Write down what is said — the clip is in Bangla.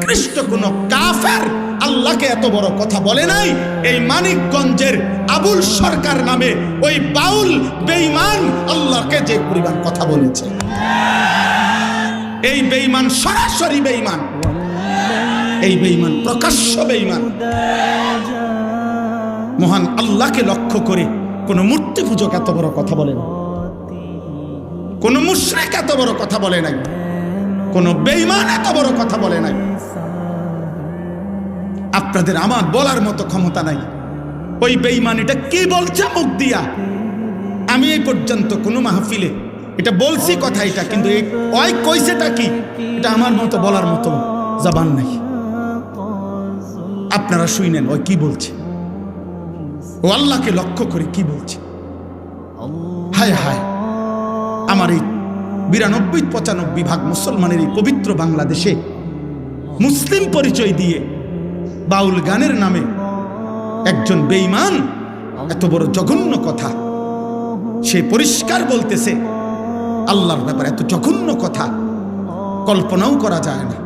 নিকৃষ্ট কোন কাফের আল্লাহকে এত বড় কথা বলে নাই। এই মানিকগঞ্জের আবুল সরকার নামে ওই বাউল বেঈমান আল্লাহকে যে পরিমাণ কথা বলেছে, এই বেঈমান সরাসরি বেঈমান, এই বেঈমান প্রকাশ্য বেঈমান। মহান আল্লাহকে লক্ষ্য করে কোন মূর্তি পূজক এত বড় কথা বলে না, কোন মুশরিক এত বড় কথা বলে নাই, কোন বেঈমান এত বড় কথা বলে নাই। আপনাদের আমার বলার মতো ক্ষমতা নাই। ওই বেঈমান এটা কি বলছে মুখ দিয়া, আমি এই পর্যন্ত কোনো মাহফিলে এটা বলছি কথা এটা, কিন্তু ওই কইছেটা কি এটা আমার মতো বলার মতো জবান নাই। আপনারা শুনেন ওই কি বলছে, ও আল্লাহকে লক্ষ্য করে কি বলছে। হায় হায়, আমার এই 92-95 ভাগ মুসলমানের এই পবিত্র বাংলাদেশে মুসলিম পরিচয় দিয়ে বাউল গানের নামে একজন বেঈমান এত বড় জঘন্য কথা, সে পরিষ্কার বলতেছে আল্লাহর ব্যাপারে এত জঘন্য কথা কল্পনাও করা যায় না।